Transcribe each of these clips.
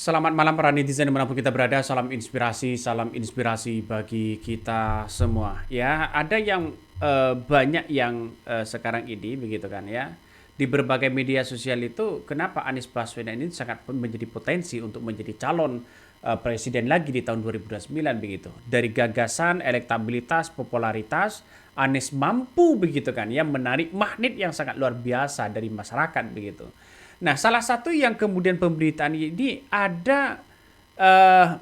Selamat malam para netizen dimanapun kita berada, salam inspirasi bagi kita semua. Ya, ada yang banyak yang sekarang ini begitu kan ya. Di berbagai media sosial itu, kenapa Anies Baswedan ini sangat menjadi potensi untuk menjadi calon presiden lagi di tahun 2029 begitu. Dari gagasan, elektabilitas, popularitas, Anies mampu begitu kan ya menarik magnet yang sangat luar biasa dari masyarakat begitu. Nah, salah satu yang kemudian pemberitaan ini ada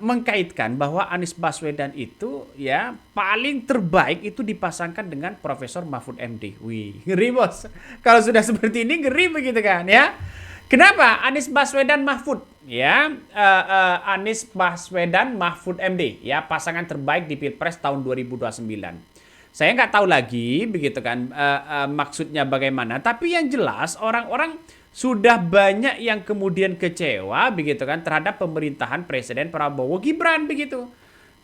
mengkaitkan bahwa Anies Baswedan itu ya paling terbaik itu dipasangkan dengan Profesor Mahfud MD. Wih, ngeri bos. Kalau sudah seperti ini ngeri begitu kan ya. Kenapa Anies Baswedan Mahfud ya Anies Baswedan Mahfud MD ya pasangan terbaik di Pilpres tahun 2029. Saya nggak tahu lagi begitu kan maksudnya bagaimana. Tapi yang jelas orang-orang sudah banyak yang kemudian kecewa begitu kan terhadap pemerintahan Presiden Prabowo Gibran begitu.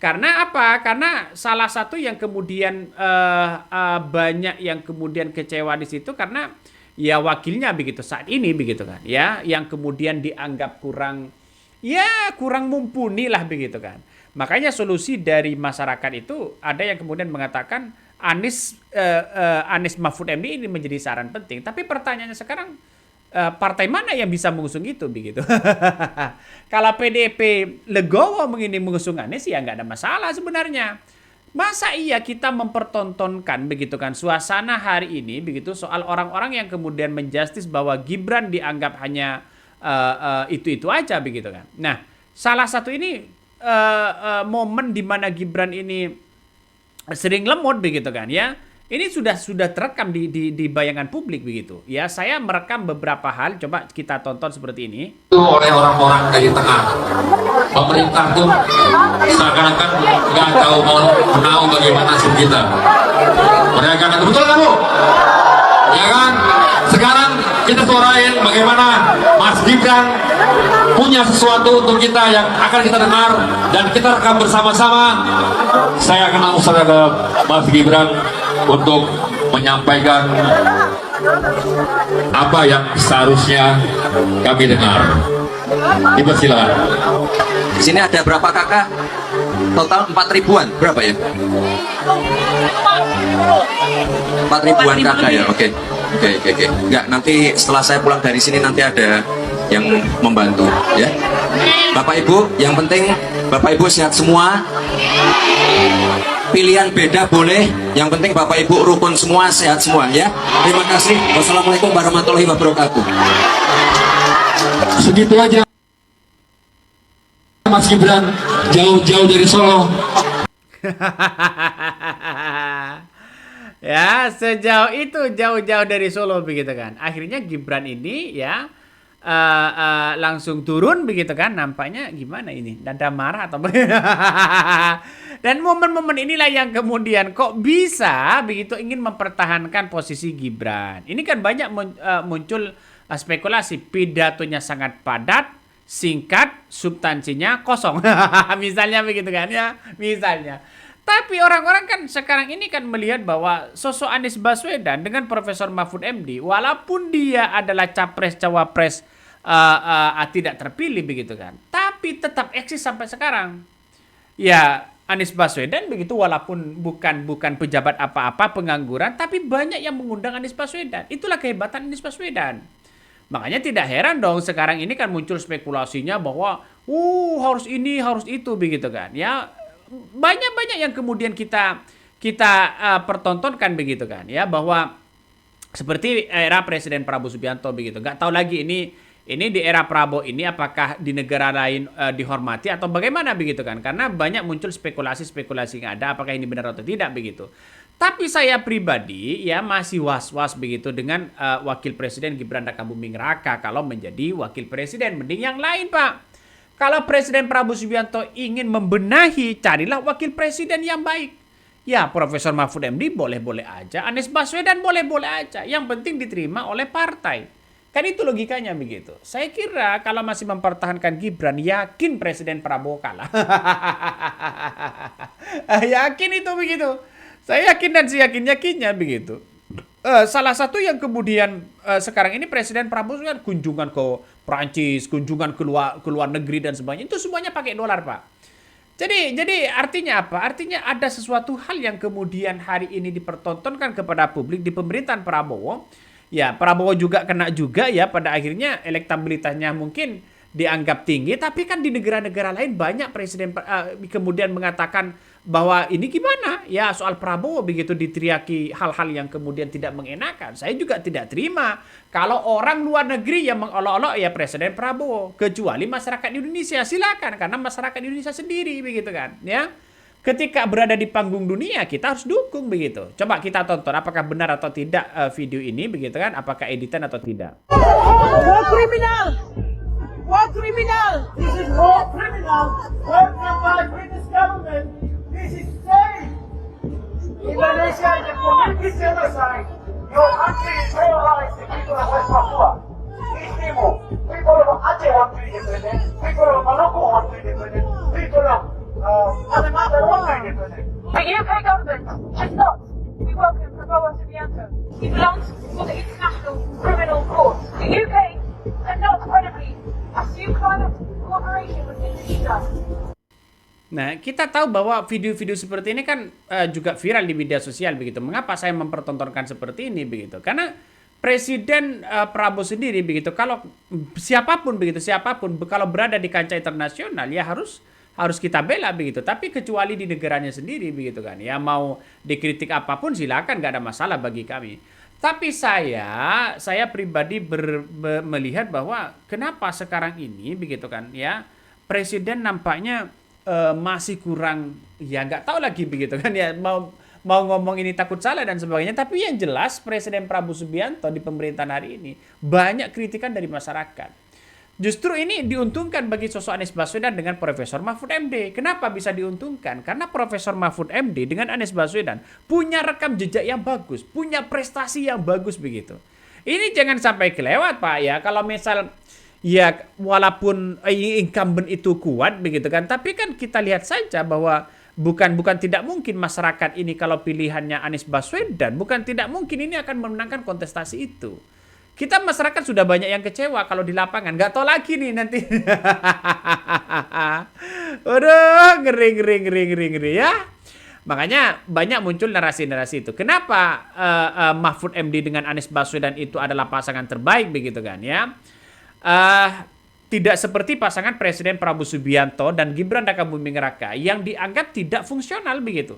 Karena apa? Karena salah satu yang kemudian banyak yang kemudian kecewa di situ karena ya wakilnya begitu saat ini begitu kan ya yang kemudian dianggap kurang mumpuni lah begitu kan. Makanya solusi dari masyarakat itu ada yang kemudian mengatakan Anies Mahfud MD ini menjadi saran penting. Tapi pertanyaannya sekarang partai mana yang bisa mengusung itu begitu? Kalau PDIP legowo begini mengusung Anies ya nggak ada masalah sebenarnya. Masa iya kita mempertontonkan begitu kan suasana hari ini begitu soal orang-orang yang kemudian menjustis bahwa Gibran dianggap hanya itu-itu aja begitu kan. Nah, salah satu ini momen di mana Gibran ini sering lemot begitu kan ya. Ini sudah terekam di bayangan publik begitu. Ya, saya merekam beberapa hal, coba kita tonton seperti ini. Itu oleh orang-orang dari tengah. Pemerintah pun seakan-akan nggak tahu bagaimana nasib kita. Mereka kata betul nggak Bu? Ya kan? Sekarang kita suarain bagaimana Mas Gibran punya sesuatu untuk kita yang akan kita dengar dan kita rekam bersama-sama. Saya akan langsung ke Mas Gibran untuk menyampaikan apa yang seharusnya kami dengar. Dipersilakan. Di sini ada berapa kakak? Total 4 ribuan. Berapa ya? 4 ribuan kakak ya. Oke. Enggak, nanti setelah saya pulang dari sini nanti ada yang membantu ya. Bapak Ibu, yang penting Bapak Ibu sehat semua. Pilihan beda boleh, yang penting Bapak Ibu rukun semua, sehat semua ya. Terima kasih. Wassalamualaikum warahmatullahi wabarakatuh. Segitu aja Mas Gibran, jauh-jauh dari Solo. Ya, sejauh itu jauh-jauh dari Solo begitu kan. Akhirnya Gibran ini ya langsung turun begitu kan. Nampaknya gimana ini? Dada marah atau Dan momen-momen inilah yang kemudian kok bisa begitu ingin mempertahankan posisi Gibran. Ini kan banyak muncul spekulasi pidatonya sangat padat, singkat, substansinya kosong. Misalnya begitu kan ya, misalnya. Tapi orang-orang kan sekarang ini kan melihat bahwa sosok Anies Baswedan dengan Profesor Mahfud MD, walaupun dia adalah capres-cawapres tidak terpilih begitu kan, tapi tetap eksis sampai sekarang. Ya, Anies Baswedan begitu walaupun bukan pejabat apa-apa, pengangguran, tapi banyak yang mengundang Anies Baswedan. Itulah kehebatan Anies Baswedan. Makanya tidak heran dong sekarang ini kan muncul spekulasinya bahwa harus ini, harus itu begitu kan. Ya, banyak yang kemudian kita pertontonkan begitu kan ya, bahwa seperti era Presiden Prabowo Subianto begitu. Nggak tahu lagi ini di era Prabowo ini apakah di negara lain dihormati atau bagaimana begitu kan. Karena banyak muncul spekulasi-spekulasi yang ada apakah ini benar atau tidak begitu. Tapi saya pribadi ya masih was-was begitu dengan Wakil Presiden Gibran Rakabuming Raka kalau menjadi Wakil Presiden. Mending yang lain Pak. Kalau Presiden Prabowo Subianto ingin membenahi, carilah Wakil Presiden yang baik. Ya, Profesor Mahfud MD boleh-boleh aja, Anies Baswedan boleh-boleh aja. Yang penting diterima oleh partai. Kan itu logikanya begitu. Saya kira kalau masih mempertahankan Gibran, yakin Presiden Prabowo kalah. Yakin itu begitu. Saya yakin dan seyakin-yakinnya begitu. salah satu yang kemudian sekarang ini Presiden Prabowo kan kunjungan ke Prancis, kunjungan ke luar negeri dan sebagainya, itu semuanya pakai dolar, Pak. Jadi artinya apa? Artinya ada sesuatu hal yang kemudian hari ini dipertontonkan kepada publik di pemerintahan Prabowo. Ya, Prabowo juga kena juga ya, pada akhirnya elektabilitasnya mungkin dianggap tinggi, tapi kan di negara-negara lain banyak presiden kemudian mengatakan bahwa ini gimana ya soal Prabowo begitu diteriaki hal-hal yang kemudian tidak mengenakan. Saya juga tidak terima kalau orang luar negeri yang mengolok-olok ya Presiden Prabowo, kecuali masyarakat Indonesia. Silakan, karena masyarakat Indonesia sendiri begitu kan ya. Ketika berada di panggung dunia kita harus dukung begitu. Coba kita tonton apakah benar atau tidak video ini begitu kan, apakah editan atau tidak. War criminal! War criminal! This is war criminal! Welcome by British government! This is safe! Indonesia is a community genocide! Your country is terrorized the people of West Papua! East Timor! People of Aceh want to be independent! People of Maluku want to be independent! People of Kalimantan want to be independent! The UK government has not been welcome Prabowo Subianto. He belongs to the International Criminal Court. The UK cannot credibly assume climate cooperation with Indonesia. Nah, kita tahu bahwa video-video seperti ini kan juga viral di media sosial begitu. Mengapa saya mempertontonkan seperti ini begitu? Karena Presiden Prabowo sendiri begitu, kalau siapapun kalau berada di kancah internasional ya harus kita bela begitu. Tapi kecuali di negaranya sendiri begitu kan. Ya mau dikritik apapun silakan, nggak ada masalah bagi kami. Tapi saya pribadi melihat bahwa kenapa sekarang ini begitu kan ya Presiden nampaknya masih kurang, ya nggak tahu lagi begitu kan ya, mau ngomong ini takut salah dan sebagainya. Tapi yang jelas Presiden Prabowo Subianto di pemerintahan hari ini banyak kritikan dari masyarakat. Justru ini diuntungkan bagi sosok Anies Baswedan dengan Profesor Mahfud MD. Kenapa bisa diuntungkan? Karena Profesor Mahfud MD dengan Anies Baswedan punya rekam jejak yang bagus, punya prestasi yang bagus begitu. Ini jangan sampai kelewat Pak ya. Kalau misal ya walaupun incumbent itu kuat begitu kan, tapi kan kita lihat saja bahwa bukan tidak mungkin masyarakat ini kalau pilihannya Anies Baswedan, bukan tidak mungkin ini akan memenangkan kontestasi itu. Kita masyarakat sudah banyak yang kecewa kalau di lapangan, nggak tahu lagi nih nanti. Waduh, ngeri ya. Makanya banyak muncul narasi-narasi itu. Kenapa Mahfud MD dengan Anies Baswedan itu adalah pasangan terbaik begitu kan ya? Tidak seperti pasangan Presiden Prabowo Subianto dan Gibran Rakabuming Raka yang dianggap tidak fungsional begitu.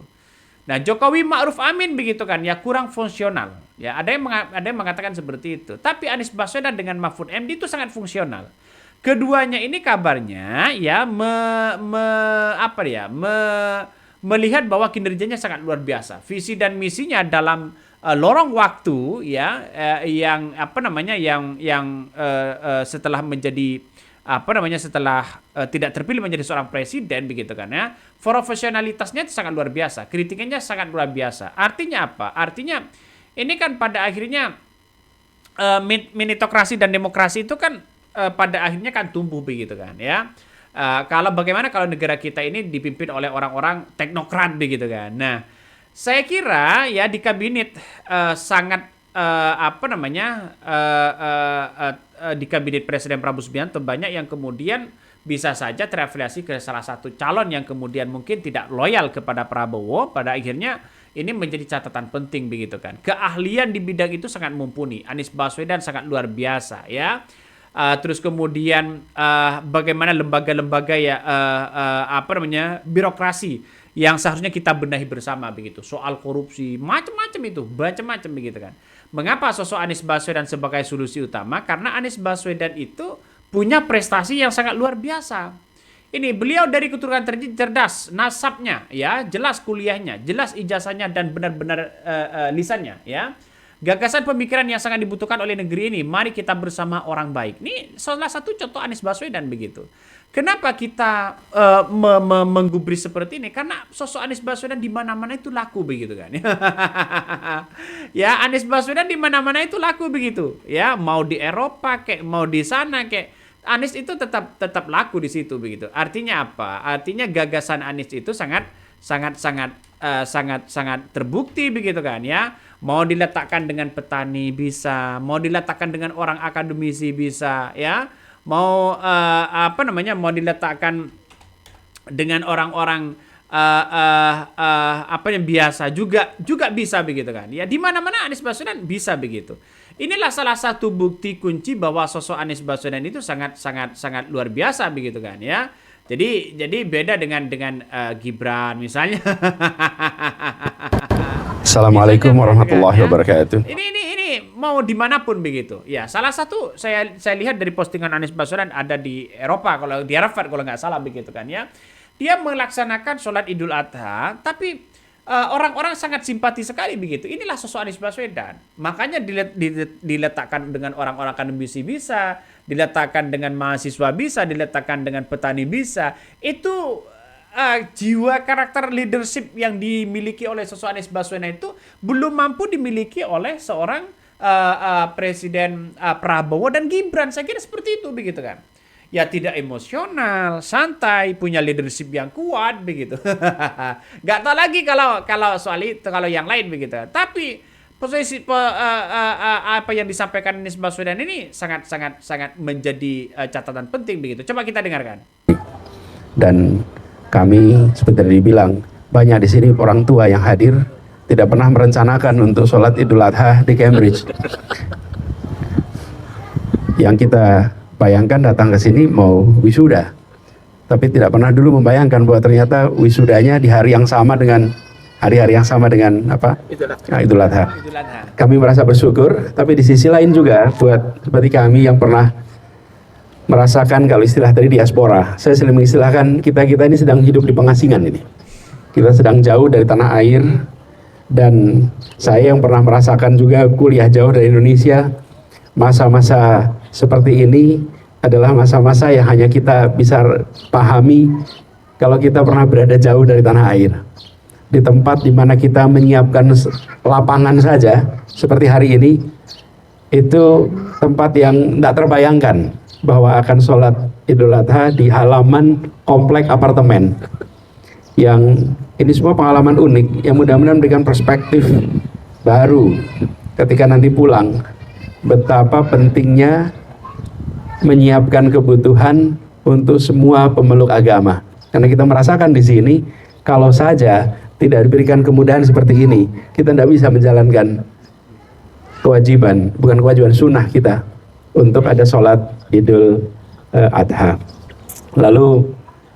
Nah, Jokowi Ma'ruf Amin begitu kan ya, kurang fungsional. Ya, ada yang mengatakan seperti itu. Tapi Anies Baswedan dengan Mahfud MD itu sangat fungsional. Keduanya ini kabarnya ya melihat bahwa kinerjanya sangat luar biasa. Visi dan misinya dalam lorong waktu ya setelah menjadi setelah tidak terpilih menjadi seorang presiden begitu kan ya, profesionalitasnya itu sangat luar biasa, kritikannya sangat luar biasa. Artinya apa? Artinya ini kan pada akhirnya meritokrasi dan demokrasi itu kan pada akhirnya kan tumbuh begitu kan ya. Bagaimana kalau negara kita ini dipimpin oleh orang-orang teknokrat begitu kan. Nah, saya kira ya di kabinet di kabinet Presiden Prabowo Subianto banyak yang kemudian bisa saja terafiliasi ke salah satu calon yang kemudian mungkin tidak loyal kepada Prabowo. Pada akhirnya ini menjadi catatan penting begitu kan. Keahlian di bidang itu sangat mumpuni. Anies Baswedan sangat luar biasa ya. Terus kemudian bagaimana lembaga-lembaga ya birokrasi yang seharusnya kita benahi bersama begitu. Soal korupsi, macam-macam begitu kan. Mengapa sosok Anies Baswedan sebagai solusi utama? Karena Anies Baswedan itu punya prestasi yang sangat luar biasa. Ini beliau dari keturunan cerdas, nasabnya ya, jelas kuliahnya, jelas ijazahnya dan benar-benar lisannya ya. Gagasan pemikiran yang sangat dibutuhkan oleh negeri ini. Mari kita bersama orang baik. Ini salah satu contoh Anies Baswedan begitu. Kenapa kita menggubris seperti ini? Karena sosok Anies Baswedan di mana-mana itu laku begitu kan. Ya, Anies Baswedan di mana-mana itu laku begitu. Ya, mau di Eropa kayak mau di sana kayak Anies itu tetap laku di situ begitu. Artinya apa? Artinya gagasan Anies itu sangat sangat terbukti begitu kan ya. Mau diletakkan dengan petani bisa, mau diletakkan dengan orang akademisi bisa ya. Mau mau diletakkan dengan orang-orang apa yang biasa juga bisa begitu kan ya. Di mana-mana Anies Baswedan bisa begitu. Inilah salah satu bukti kunci bahwa sosok Anies Baswedan itu sangat luar biasa begitu kan ya. Jadi beda dengan Gibran misalnya. Assalamualaikum warahmatullahi wabarakatuh. Ini mau dimanapun begitu. Ya, salah satu saya lihat dari postingan Anies Baswedan ada di Eropa, kalau di Arafat kalau nggak salah begitu kan ya. Dia melaksanakan sholat Idul Adha, tapi orang-orang sangat simpati sekali begitu. Inilah sosok Anies Baswedan. Makanya diletakkan dengan orang-orang akademisi bisa, diletakkan dengan mahasiswa bisa, diletakkan dengan petani bisa. Itu jiwa karakter leadership yang dimiliki oleh sosok Anies Baswedan itu belum mampu dimiliki oleh seorang Presiden Prabowo dan Gibran. Saya kira seperti itu begitu kan. Ya tidak emosional, santai, punya leadership yang kuat begitu. Gak tahu lagi kalau soal itu, kalau yang lain begitu. Tapi posisi apa yang disampaikan Anies Baswedan ini sangat menjadi catatan penting begitu. Coba kita dengarkan. Dan kami seperti dibilang banyak di sini orang tua yang hadir tidak pernah merencanakan untuk sholat Idul Adha di Cambridge. Yang kita bayangkan datang ke sini mau wisuda, tapi tidak pernah dulu membayangkan bahwa ternyata wisudanya di hari yang sama dengan hari-hari yang sama dengan apa? Idul Adha. Kami merasa bersyukur, tapi di sisi lain juga buat seperti kami yang pernah merasakan, kalau istilah tadi diaspora, saya sering mengistilahkan kita ini sedang hidup di pengasingan ini. Kita sedang jauh dari tanah air, dan saya yang pernah merasakan juga kuliah jauh dari Indonesia. Masa-masa seperti ini adalah masa-masa yang hanya kita bisa pahami kalau kita pernah berada jauh dari tanah air. Di tempat di mana kita menyiapkan lapangan saja, seperti hari ini, itu tempat yang tidak terbayangkan bahwa akan sholat Idul Adha di halaman komplek apartemen. Yang ini semua pengalaman unik yang mudah-mudahan memberikan perspektif baru ketika nanti pulang. Betapa pentingnya menyiapkan kebutuhan untuk semua pemeluk agama. Karena kita merasakan di sini, kalau saja tidak diberikan kemudahan seperti ini, kita tidak bisa menjalankan kewajiban, bukan kewajiban, sunnah kita untuk ada sholat Idul Adha. Lalu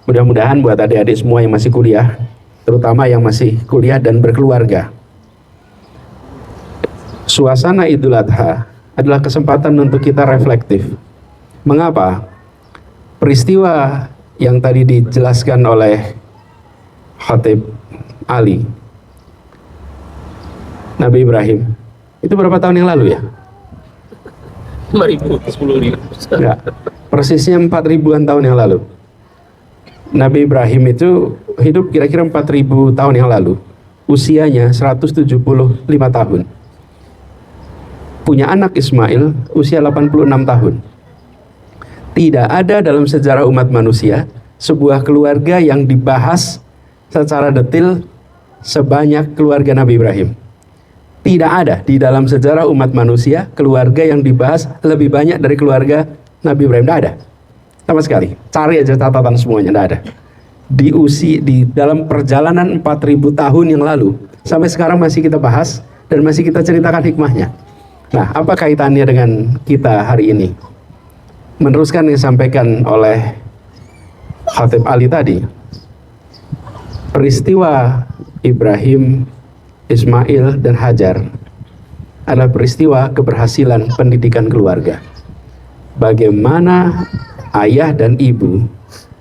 mudah-mudahan buat adik-adik semua yang masih kuliah, terutama yang masih kuliah dan berkeluarga, suasana Idul Adha adalah kesempatan untuk kita reflektif. Mengapa? Peristiwa yang tadi dijelaskan oleh Khatib Ali, Nabi Ibrahim, itu berapa tahun yang lalu ya? 5.000, 10.000. Enggak, persisnya 4.000-an tahun yang lalu. Nabi Ibrahim itu hidup kira-kira 4.000 tahun yang lalu. Usianya 175 tahun. Punya anak Ismail usia 86 tahun. Tidak ada dalam sejarah umat manusia sebuah keluarga yang dibahas secara detail sebanyak keluarga Nabi Ibrahim. Tidak ada di dalam sejarah umat manusia keluarga yang dibahas lebih banyak dari keluarga Nabi Ibrahim. Tidak ada sama sekali. Cari aja catatan semuanya, tidak ada. Di dalam perjalanan 4.000 tahun yang lalu sampai sekarang masih kita bahas dan masih kita ceritakan hikmahnya. Nah, apa kaitannya dengan kita hari ini? Meneruskan yang disampaikan oleh Khatib Ali tadi, peristiwa Ibrahim, Ismail, dan Hajar adalah peristiwa keberhasilan pendidikan keluarga. Bagaimana ayah dan ibu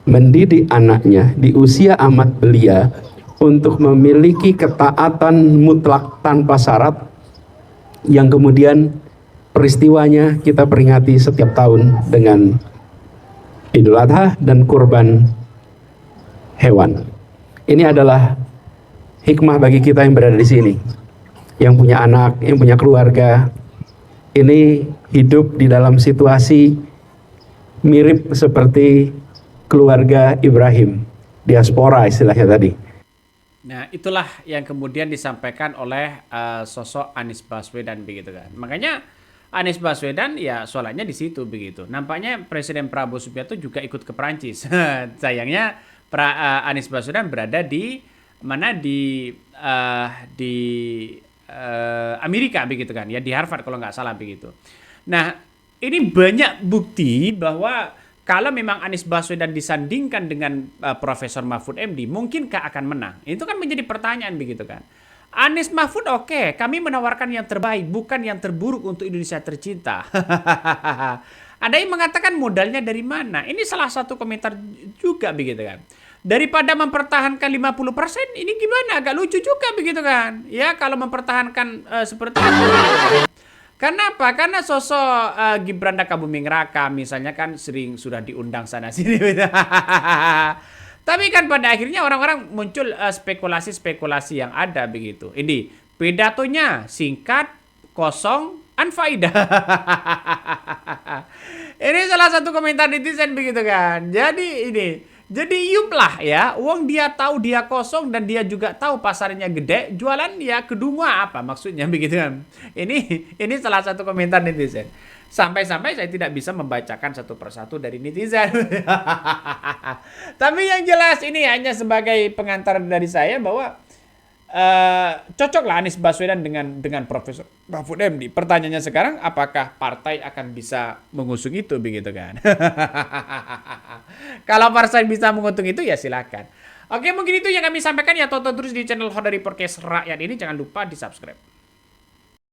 mendidik anaknya di usia amat belia untuk memiliki ketaatan mutlak tanpa syarat, yang kemudian peristiwanya kita peringati setiap tahun dengan Idul Adha dan kurban hewan. Ini adalah hikmah bagi kita yang berada di sini, yang punya anak, yang punya keluarga. Ini hidup di dalam situasi mirip seperti keluarga Ibrahim, diaspora istilahnya tadi. Nah, itulah yang kemudian disampaikan oleh sosok Anies Baswedan begitu kan. Makanya Anies Baswedan ya soalnya di situ begitu. Nampaknya Presiden Prabowo Subianto juga ikut ke Perancis. Sayangnya Anies Baswedan berada di mana di Amerika begitu kan ya, di Harvard kalau nggak salah begitu. Nah, ini banyak bukti bahwa kalau memang Anies Baswedan disandingkan dengan Profesor Mahfud MD, mungkinkah akan menang? Itu kan menjadi pertanyaan begitu kan. Anies Mahfud oke, kami menawarkan yang terbaik, bukan yang terburuk untuk Indonesia tercinta. Ada yang mengatakan modalnya dari mana? Ini salah satu komentar juga begitu kan. Daripada mempertahankan 50%, ini gimana? Agak lucu juga begitu kan. Ya, kalau mempertahankan seperti itu. Karena apa? Karena sosok Gibran Rakabuming Raka misalnya kan sering sudah diundang sana sini. Tapi kan pada akhirnya orang-orang muncul spekulasi-spekulasi yang ada begitu. Ini pidatonya singkat, kosong, unfaedah. Ini salah satu komentar netizen begitu kan. Jadi iuplah ya, uang dia tahu dia kosong dan dia juga tahu pasarnya gede, jualan ya kedua apa maksudnya begitu kan. Ini salah satu komentar netizen. Sampai-sampai saya tidak bisa membacakan satu persatu dari netizen. Tapi yang jelas ini hanya sebagai pengantar dari saya bahwa cocoklah Anies Baswedan dengan Profesor Mahfud MD. Pertanyaannya sekarang, apakah partai akan bisa mengusung itu begitu kan? Kalau partai bisa mengusung itu ya silakan. Oke, mungkin itu yang kami sampaikan ya. Tonton terus di channel Honda Podcast Rakyat ini, jangan lupa di subscribe.